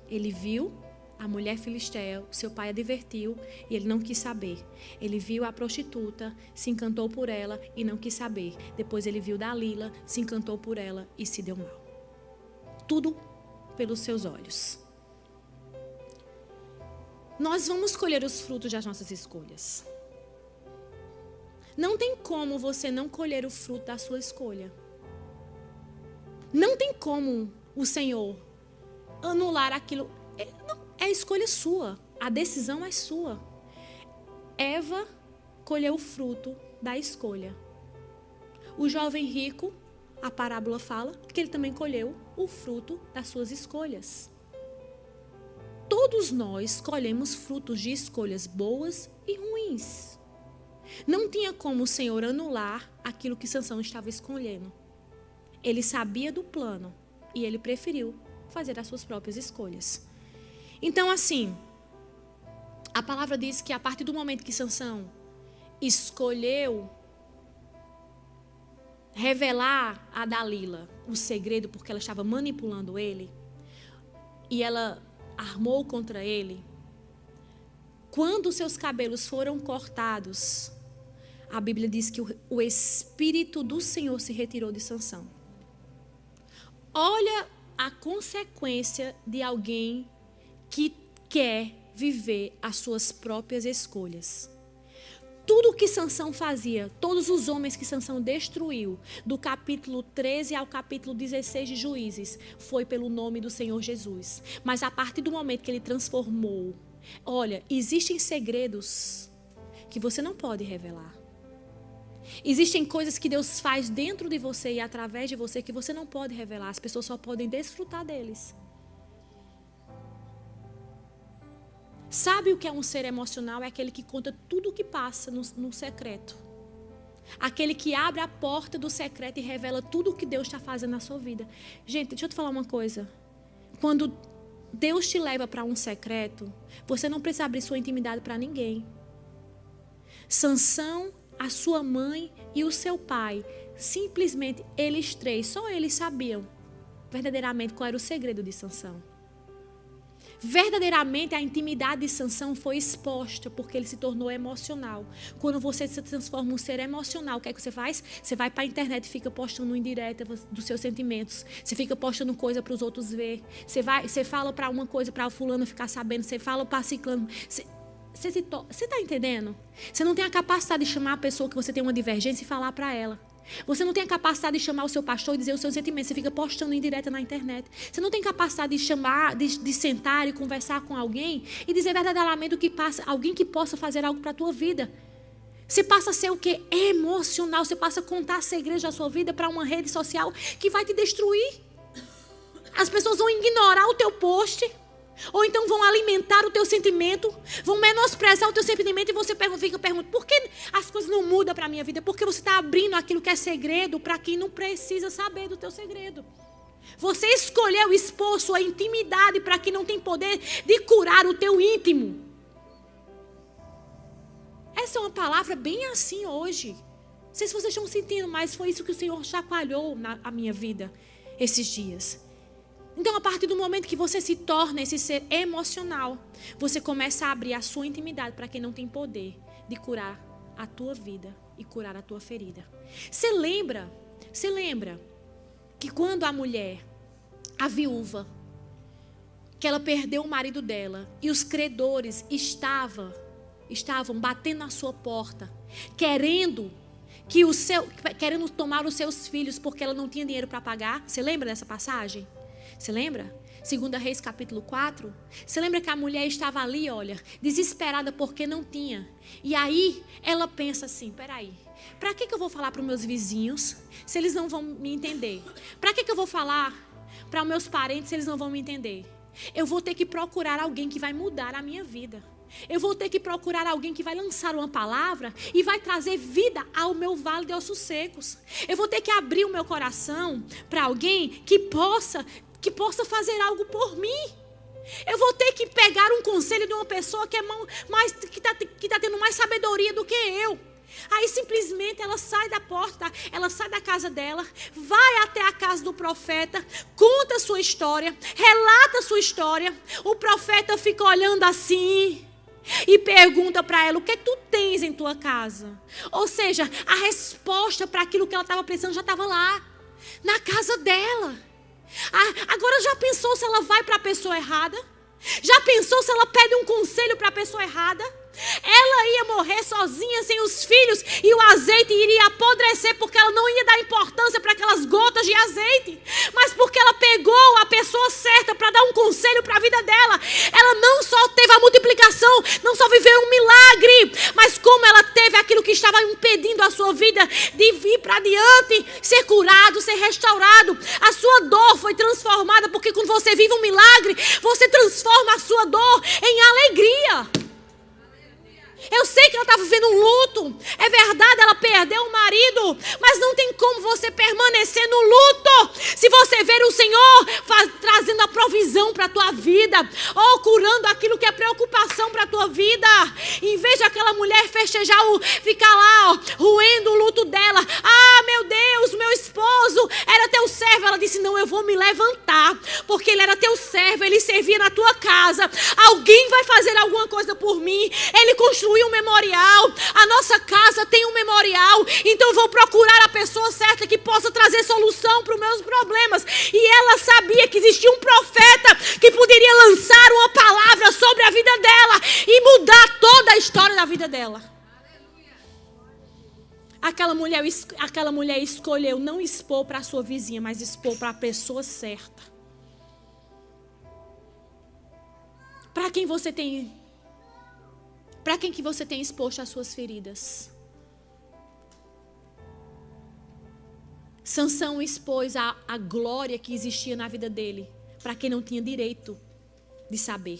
Ele viu a mulher filisteia, o seu pai advertiu e ele não quis saber. Ele viu a prostituta, se encantou por ela e não quis saber. Depois ele viu Dalila, se encantou por ela e se deu mal. Tudo pelos seus olhos. Nós vamos colher os frutos das nossas escolhas. Não tem como você não colher o fruto da sua escolha. Não tem como o Senhor anular aquilo. É a escolha sua. A decisão é sua. Eva colheu o fruto da escolha. O jovem rico, a parábola fala que ele também colheu o fruto das suas escolhas. Todos nós colhemos frutos de escolhas boas e ruins. Não tinha como o Senhor anular aquilo que Sansão estava escolhendo. Ele sabia do plano e ele preferiu fazer as suas próprias escolhas. Então, assim, a palavra diz que a partir do momento que Sansão escolheu revelar a Dalila o segredo, porque ela estava manipulando ele, e ela armou contra ele, quando seus cabelos foram cortados, a Bíblia diz que o Espírito do Senhor se retirou de Sansão. Olha a consequência de alguém que quer viver as suas próprias escolhas. Tudo que Sansão fazia, todos os homens que Sansão destruiu, do capítulo 13 ao capítulo 16 de Juízes, foi pelo nome do Senhor Jesus. Mas a partir do momento que ele transformou, olha, existem segredos que você não pode revelar. Existem coisas que Deus faz dentro de você e através de você que você não pode revelar. As pessoas só podem desfrutar deles. Sabe o que é um ser emocional? É aquele que conta tudo o que passa no secreto. Aquele que abre a porta do secreto e revela tudo o que Deus está fazendo na sua vida. Gente, deixa eu te falar uma coisa. Quando Deus te leva para um secreto, você não precisa abrir sua intimidade para ninguém. Sansão, a sua mãe e o seu pai, simplesmente eles três, só eles sabiam verdadeiramente qual era o segredo de Sansão. Verdadeiramente a intimidade de Sansão foi exposta porque ele se tornou emocional. Quando você se transforma em um ser emocional, o que é que você faz? Você vai para a internet e fica postando indireta dos seus sentimentos. Você fica postando coisa para os outros ver. Você fala para uma coisa para o fulano ficar sabendo. Você fala para ciclano. Você está entendendo? Você não tem a capacidade de chamar a pessoa que você tem uma divergência e falar para ela. Você não tem a capacidade de chamar o seu pastor e dizer os seus sentimentos. Você fica postando indireta na internet. Você não tem capacidade de chamar, de sentar e conversar com alguém e dizer verdadeiramente o que passa, alguém que possa fazer algo para a tua vida. Você passa a ser o quê? Emocional. Você passa a contar segredos da sua vida para uma rede social que vai te destruir. As pessoas vão ignorar o teu post. Ou então vão alimentar o teu sentimento, vão menosprezar o teu sentimento e você fica perguntando, por que as coisas não mudam para a minha vida? Porque você está abrindo aquilo que é segredo para quem não precisa saber do teu segredo. Você escolheu expor sua intimidade para quem não tem poder de curar o teu íntimo. Essa é uma palavra bem assim hoje. Não sei se vocês estão sentindo, mas foi isso que o Senhor chacoalhou na minha vida esses dias. Então, a partir do momento que você se torna esse ser emocional, você começa a abrir a sua intimidade para quem não tem poder de curar a tua vida e curar a tua ferida. Você lembra que quando a mulher, a viúva, que ela perdeu o marido dela e os credores estavam batendo na sua porta, querendo tomar os seus filhos porque ela não tinha dinheiro para pagar? Você lembra dessa passagem? Você lembra? 2 Reis capítulo 4. Você lembra que a mulher estava ali, olha, desesperada porque não tinha. E aí ela pensa assim, peraí, para que eu vou falar para os meus vizinhos se eles não vão me entender? Para que eu vou falar para os meus parentes se eles não vão me entender? Eu vou ter que procurar alguém que vai mudar a minha vida. Eu vou ter que procurar alguém que vai lançar uma palavra e vai trazer vida ao meu vale de ossos secos. Eu vou ter que abrir o meu coração para alguém que possa fazer algo por mim. Eu vou ter que pegar um conselho de uma pessoa que está tendo mais sabedoria do que eu. Aí simplesmente ela sai da porta, ela sai da casa dela, vai até a casa do profeta, conta a sua história, relata a sua história. O profeta fica olhando assim e pergunta para ela, o que é que tu tens em tua casa? Ou seja, a resposta para aquilo que ela estava precisando já estava lá, na casa dela. Agora já pensou se ela vai para a pessoa errada? Já pensou se ela pede um conselho para a pessoa errada? Ela ia morrer sozinha, sem os filhos, e o azeite iria apodrecer, porque ela não ia dar importância para aquelas gotas de azeite, mas porque ela pegou a pessoa certa para dar um conselho para a vida dela. Ela não só teve a multiplicação, não só viveu um milagre, mas como ela teve aquilo que estava impedindo a sua vida de vir para diante, ser curado, ser restaurado. A sua dor foi transformada, porque quando você vive um milagre, você transforma a sua dor em alegria. Eu sei que ela está vivendo um luto. É verdade, ela perdeu o marido. Mas não tem como você permanecer no luto se você ver o Senhor trazendo a provisão para a tua vida, ou curando aquilo que é preocupação para a tua vida. Em vez de aquela mulher festejar, ficar lá, roendo o luto dela. Ah, meu Deus, meu esposo era teu servo. Ela disse, não, eu vou me levantar, porque ele era teu servo, ele servia na tua casa. Alguém vai fazer alguma coisa por mim. Ele construiu um memorial, a nossa casa tem um memorial, então eu vou procurar a pessoa certa que possa trazer solução para os meus problemas. E ela sabia que existia um profeta que poderia lançar uma palavra sobre a vida dela e mudar toda a história da vida dela. Aquela mulher escolheu não expor para a sua vizinha, mas expor para a pessoa certa. Para quem que você tem exposto as suas feridas? Sansão expôs a glória que existia na vida dele para quem não tinha direito de saber.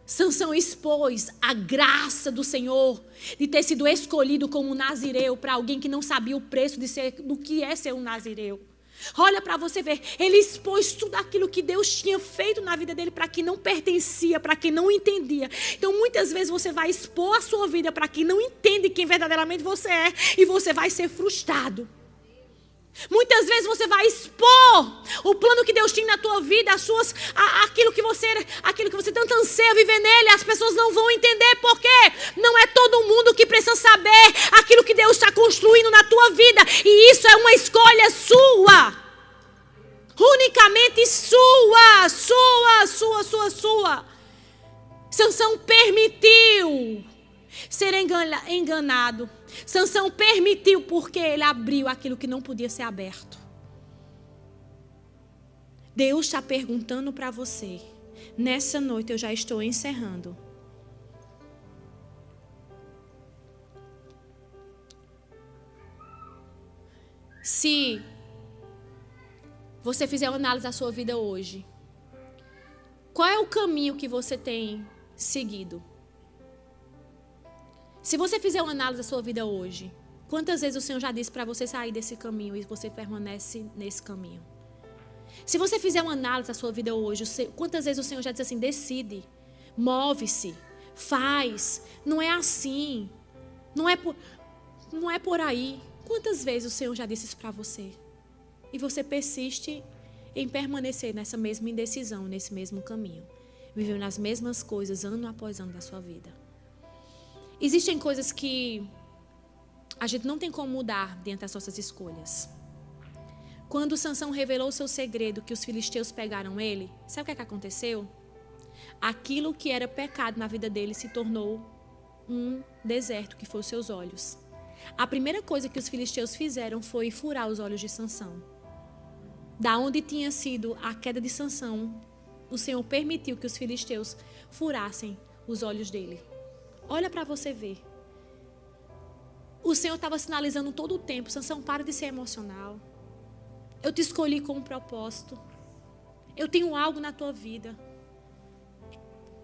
Sansão expôs a graça do Senhor de ter sido escolhido como nazireu para alguém que não sabia o preço do que é ser um nazireu. Olha para você ver, ele expôs tudo aquilo que Deus tinha feito na vida dele para quem não pertencia, para quem não entendia. Então muitas vezes você vai expor a sua vida para quem não entende quem verdadeiramente você é e você vai ser frustrado. Muitas vezes você vai expor o plano que Deus tem na tua vida, aquilo que você tanto anseia viver nele. As pessoas não vão entender porque não é todo mundo que precisa saber aquilo que Deus está construindo na tua vida. E isso é uma escolha sua. Unicamente sua. Sansão permitiu ser enganado. Sansão permitiu porque ele abriu aquilo que não podia ser aberto. Deus está perguntando para você. Nessa noite eu já estou encerrando. Se você fizer uma análise da sua vida hoje, qual é o caminho que você tem seguido? Se você fizer uma análise da sua vida hoje, quantas vezes o Senhor já disse para você sair desse caminho e você permanece nesse caminho? Se você fizer uma análise da sua vida hoje, quantas vezes o Senhor já disse assim, decide, move-se, faz, não é assim, não é por aí. Quantas vezes o Senhor já disse isso para você? E você persiste em permanecer nessa mesma indecisão, nesse mesmo caminho, vivendo as mesmas coisas ano após ano da sua vida. Existem coisas que a gente não tem como mudar dentro das nossas escolhas. Quando Sansão revelou o seu segredo, que os filisteus pegaram ele, sabe o que aconteceu? Aquilo que era pecado na vida dele se tornou um deserto, que foi os seus olhos. A primeira coisa que os filisteus fizeram foi furar os olhos de Sansão. Da onde tinha sido a queda de Sansão, o Senhor permitiu que os filisteus furassem os olhos dele. Olha para você ver. O Senhor estava sinalizando todo o tempo. Sansão, para de ser emocional. Eu te escolhi com um propósito. Eu tenho algo na tua vida.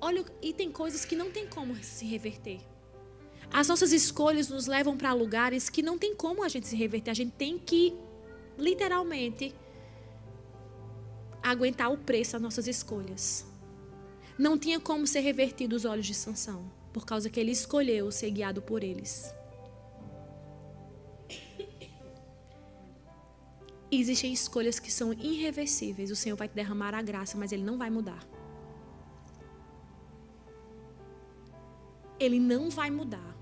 Olha, e tem coisas que não tem como se reverter. As nossas escolhas nos levam para lugares que não tem como a gente se reverter. A gente tem que, literalmente, aguentar o preço das nossas escolhas. Não tinha como ser revertido os olhos de Sansão, por causa que ele escolheu ser guiado por eles. Existem escolhas que são irreversíveis. O Senhor vai te derramar a graça, mas Ele não vai mudar. Ele não vai mudar.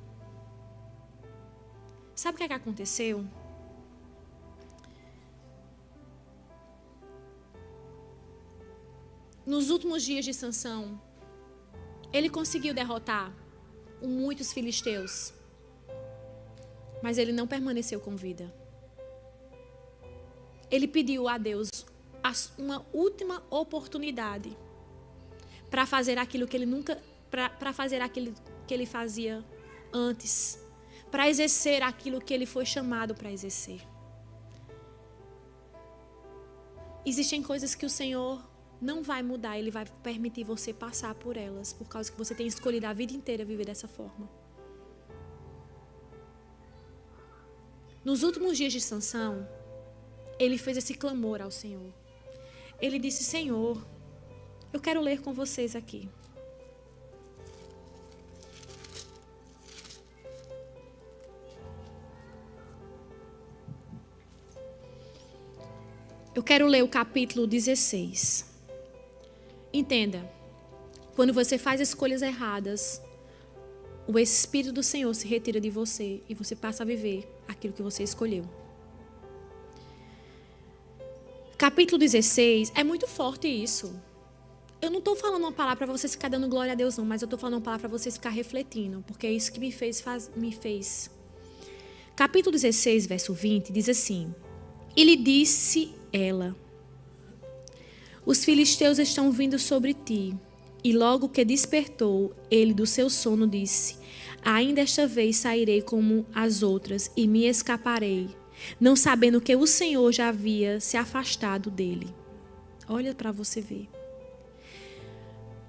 Sabe o que aconteceu? Nos últimos dias de Sansão, ele conseguiu derrotar muitos filisteus, mas ele não permaneceu com vida. Ele pediu a Deus uma última oportunidade para fazer aquilo que ele nunca, para fazer aquilo que ele fazia antes, para exercer aquilo que ele foi chamado para exercer. Existem coisas que o Senhor não vai mudar, Ele vai permitir você passar por elas, por causa que você tem escolhido a vida inteira viver dessa forma. Nos últimos dias de Sansão, ele fez esse clamor ao Senhor. Ele disse: Senhor, eu quero ler com vocês aqui. Eu quero ler o capítulo 16. Entenda, quando você faz escolhas erradas, o Espírito do Senhor se retira de você e você passa a viver aquilo que você escolheu. Capítulo 16, é muito forte isso. Eu não estou falando uma palavra para vocês ficar dando glória a Deus, não, mas eu estou falando uma palavra para vocês ficar refletindo, porque é isso que me fez Capítulo 16, verso 20, diz assim: E lhe disse ela: Os filisteus estão vindo sobre ti. E logo que despertou, ele do seu sono disse: Ainda esta vez sairei como as outras e me escaparei, não sabendo que o Senhor já havia se afastado dele. Olha para você ver.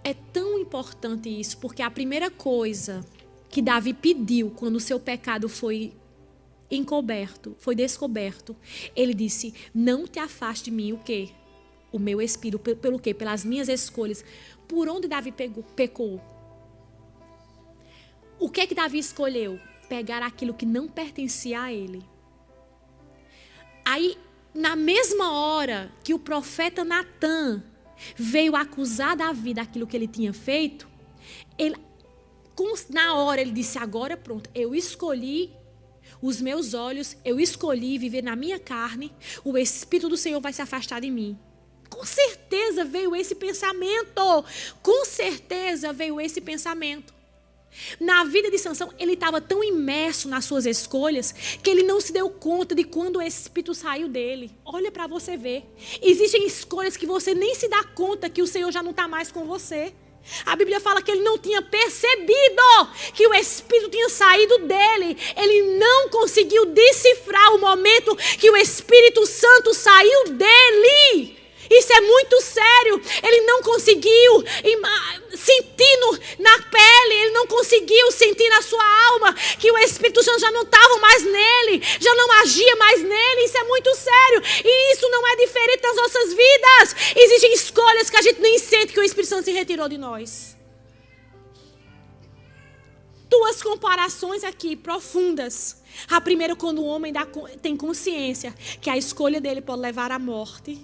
É tão importante isso, porque a primeira coisa que Davi pediu quando o seu pecado foi descoberto, ele disse: Não te afaste de mim o quê? O meu espírito, pelo quê? Pelas minhas escolhas. Por onde Davi pecou? O que é que Davi escolheu? Pegar aquilo que não pertencia a ele. Aí, na mesma hora que o profeta Natã veio acusar Davi daquilo que ele tinha feito, na hora ele disse: agora pronto, eu escolhi os meus olhos, eu escolhi viver na minha carne, o Espírito do Senhor vai se afastar de mim. Com certeza veio esse pensamento. Com certeza veio esse pensamento. Na vida de Sansão, ele estava tão imerso nas suas escolhas que ele não se deu conta de quando o Espírito saiu dele. Olha para você ver. Existem escolhas que você nem se dá conta que o Senhor já não está mais com você. A Bíblia fala que ele não tinha percebido que o Espírito tinha saído dele. Ele não conseguiu decifrar o momento que o Espírito Santo saiu dele. Isso é muito sério. Ele não conseguiu sentir na pele, ele não conseguiu sentir na sua alma que o Espírito Santo já não estava mais nele, já não agia mais nele. Isso é muito sério. E isso não é diferente das nossas vidas. Existem escolhas que a gente nem sente que o Espírito Santo se retirou de nós. Duas comparações aqui profundas. A primeira, quando o homem tem consciência que a escolha dele pode levar à morte.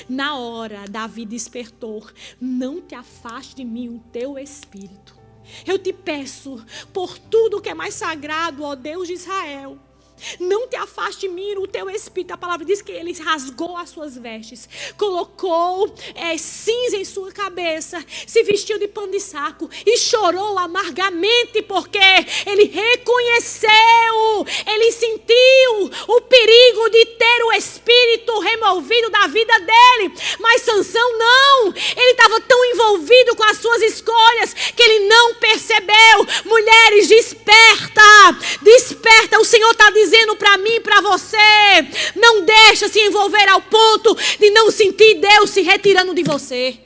Na hora, Davi despertou: não te afaste de mim o teu espírito. Eu te peço, por tudo que é mais sagrado, ó Deus de Israel, não te afaste de mim o teu espírito. A palavra diz que ele rasgou as suas vestes, colocou cinza em sua cabeça, se vestiu de pano de saco e chorou amargamente, porque ele reconheceu, ele sentiu o perigo de ter o espírito removido da vida dele. Mas Sansão não, ele estava tão envolvido com as suas escolhas que ele não percebeu. Mulheres, desperta, desperta. O Senhor está dizendo para mim e para você: não deixa se envolver ao ponto de não sentir Deus se retirando de você.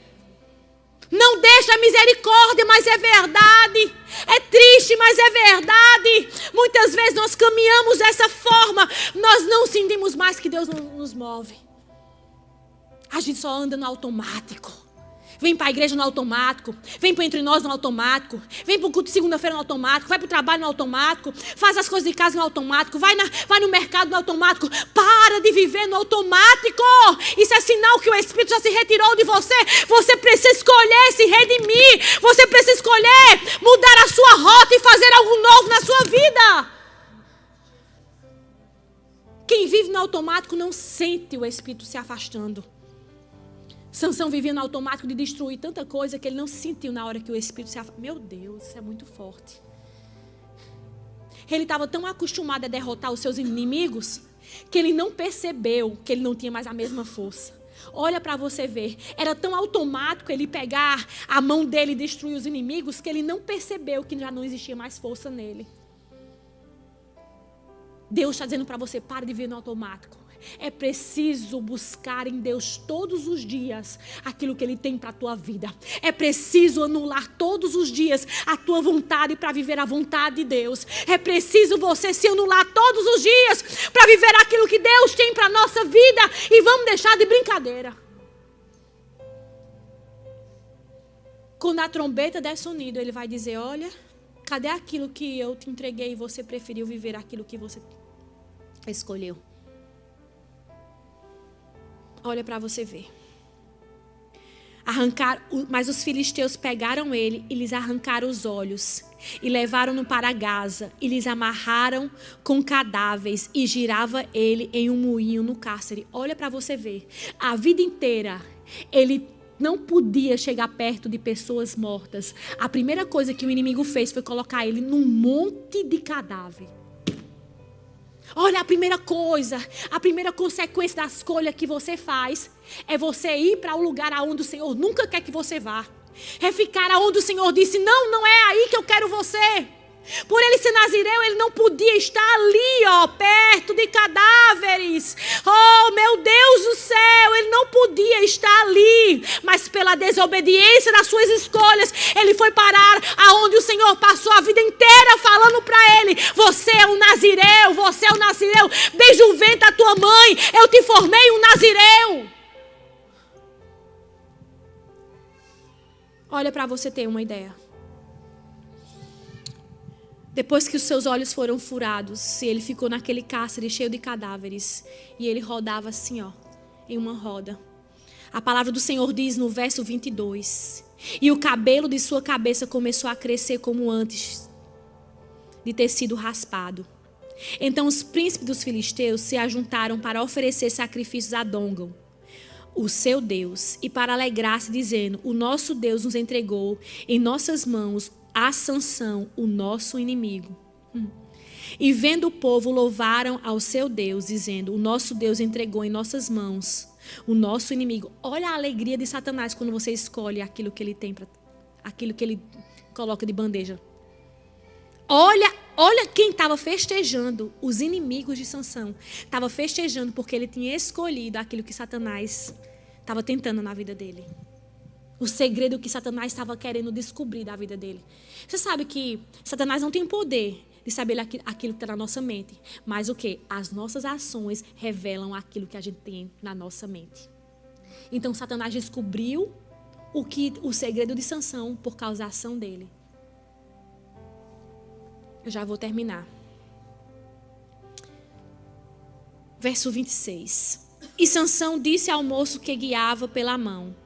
Não deixa a misericórdia, mas é verdade. É triste, mas é verdade. Muitas vezes nós caminhamos dessa forma, nós não sentimos mais que Deus nos move. A gente só anda no automático. Vem para a igreja no automático, vem para Entre Nós no automático, vem para o culto de segunda-feira no automático, vai para o trabalho no automático, faz as coisas de casa no automático, vai no mercado no automático. Para de viver no automático. Isso é sinal que o Espírito já se retirou de você. Você precisa escolher se redimir. Você precisa escolher mudar a sua rota e fazer algo novo na sua vida. Quem vive no automático não sente o Espírito se afastando. Sansão vivia no automático de destruir tanta coisa que ele não se sentiu na hora que o Espírito se afastou. Meu Deus, isso é muito forte. Ele estava tão acostumado a derrotar os seus inimigos que ele não percebeu que ele não tinha mais a mesma força. Olha para você ver. Era tão automático ele pegar a mão dele e destruir os inimigos que ele não percebeu que já não existia mais força nele. Deus está dizendo para você: pare de viver no automático. É preciso buscar em Deus todos os dias aquilo que Ele tem para a tua vida. É preciso anular todos os dias a tua vontade para viver a vontade de Deus. É preciso você se anular todos os dias para viver aquilo que Deus tem para a nossa vida. E vamos deixar de brincadeira. Quando a trombeta der sonido, Ele vai dizer: olha, cadê aquilo que eu te entreguei e você preferiu viver aquilo que você escolheu? Olha para você ver. Mas os filisteus pegaram ele e lhes arrancaram os olhos e levaram-no para Gaza e lhes amarraram com cadáveres e girava ele em um moinho no cárcere. Olha para você ver. A vida inteira ele não podia chegar perto de pessoas mortas. A primeira coisa que o inimigo fez foi colocar ele num monte de cadáver. Olha, a primeira coisa, a primeira consequência da escolha que você faz é você ir para o lugar aonde o Senhor nunca quer que você vá. É ficar aonde o Senhor disse, não, não é aí que eu quero você. Por ele ser nazireu, ele não podia estar ali, ó, perto de cadáveres. Oh, meu Deus do céu, ele não podia estar ali. Mas pela desobediência das suas escolhas, ele foi parar aonde o Senhor passou a vida inteira falando para ele, você é um nazireu, você é um nazireu. Desde o ventre da tua mãe, eu te formei um nazireu. Olha para você ter uma ideia. Depois que os seus olhos foram furados, ele ficou naquele cárcere cheio de cadáveres. E ele rodava assim, ó, em uma roda. A palavra do Senhor diz no verso 22. E o cabelo de sua cabeça começou a crescer como antes de ter sido raspado. Então os príncipes dos filisteus se ajuntaram para oferecer sacrifícios a Dongom, o seu Deus, e para alegrar-se, dizendo, o nosso Deus nos entregou em nossas mãos a Sansão, o nosso inimigo. E vendo o povo, louvaram ao seu Deus, dizendo, o nosso Deus entregou em nossas mãos o nosso inimigo. Olha a alegria de Satanás quando você escolhe aquilo que ele tem, aquilo que ele coloca de bandeja. Olha quem estava festejando, os inimigos de Sansão. Estava festejando porque ele tinha escolhido aquilo que Satanás estava tentando na vida dele. O segredo que Satanás estava querendo descobrir da vida dele. Você sabe que Satanás não tem poder de saber aquilo que está na nossa mente. Mas o quê? As nossas ações revelam aquilo que a gente tem na nossa mente. Então Satanás descobriu o segredo de Sansão por causa da ação dele. Eu já vou terminar. Verso 26. E Sansão disse ao moço que guiava pela mão,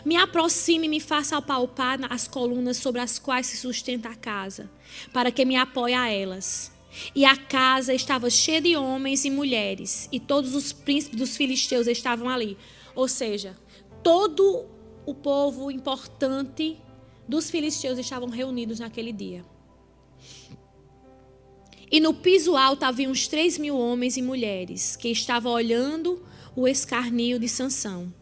me aproxime e me faça apalpar as colunas sobre as quais se sustenta a casa, para que me apoie a elas. E a casa estava cheia de homens e mulheres, e todos os príncipes dos filisteus estavam ali. Ou seja, todo o povo importante dos filisteus estavam reunidos naquele dia. E no piso alto havia uns 3.000 homens e mulheres, que estavam olhando o escarnio de Sansão.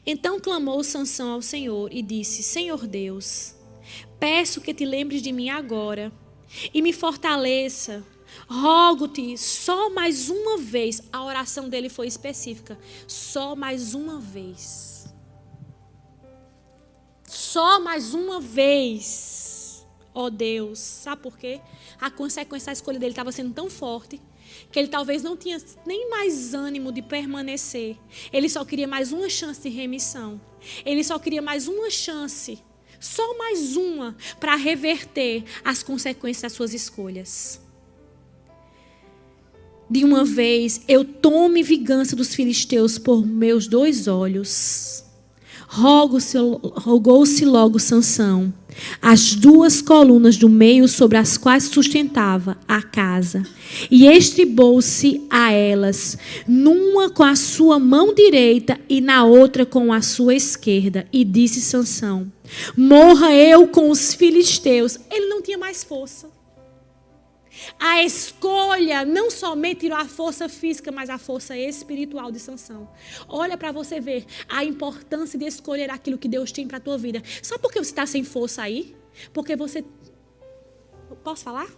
Então clamou Sansão ao Senhor e disse, Senhor Deus, peço que te lembres de mim agora e me fortaleça. Rogo-te só mais uma vez. A oração dele foi específica. Só mais uma vez. Só mais uma vez. Ó Deus. Sabe por quê? A consequência da escolha dele estava sendo tão forte que ele talvez não tinha nem mais ânimo de permanecer. Ele só queria mais uma chance de remissão. Ele só queria mais uma chance, só mais uma, para reverter as consequências das suas escolhas. De uma vez, eu tome vingança dos filisteus por meus 2 olhos. Rogou-se logo Sansão as 2 colunas do meio sobre as quais sustentava a casa, e estribou-se a elas, numa com a sua mão direita e na outra com a sua esquerda, e disse Sansão, morra eu com os filisteus. Ele não tinha mais força. A escolha não somente tirou a força física, mas a força espiritual de Sansão. Olha para você ver a importância de escolher aquilo que Deus tem para a tua vida. Sabe por que você está sem força aí? Porque você... Posso falar?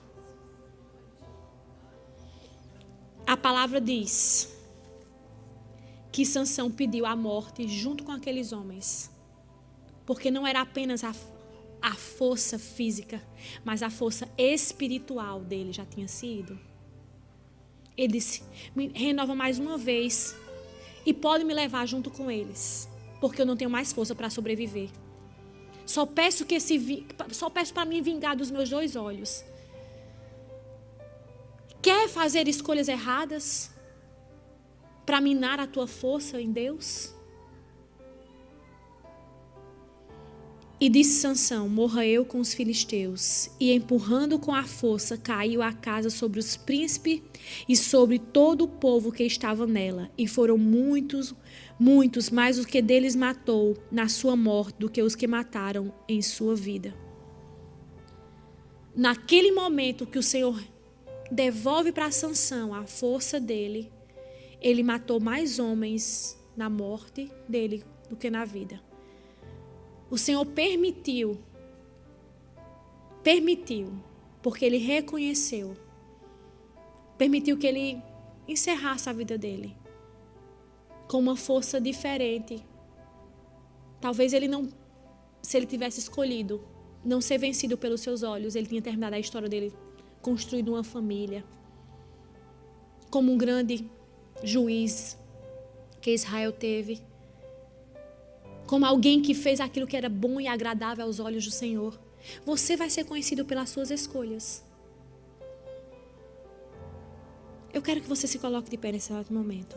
A palavra diz que Sansão pediu a morte junto com aqueles homens. Porque não era apenas a força física, mas a força espiritual dele já tinha sido. Ele disse, me renova mais uma vez e pode me levar junto com eles, porque eu não tenho mais força para sobreviver. Só peço para me vingar dos meus 2 olhos. Quer fazer escolhas erradas para minar a tua força em Deus? E disse Sansão, morra eu com os filisteus. E empurrando com a força, caiu a casa sobre os príncipes e sobre todo o povo que estava nela. E foram muitos, muitos, mais os que deles matou na sua morte do que os que mataram em sua vida. Naquele momento que o Senhor devolve para Sansão a força dele, ele matou mais homens na morte dele do que na vida. O Senhor permitiu, porque ele reconheceu, permitiu que ele encerrasse a vida dele com uma força diferente. Talvez ele não, se ele tivesse escolhido não ser vencido pelos seus olhos, ele tinha terminado a história dele, construído uma família, como um grande juiz que Israel teve, como alguém que fez aquilo que era bom e agradável aos olhos do Senhor. Você vai ser conhecido pelas suas escolhas. Eu quero que você se coloque de pé nesse momento.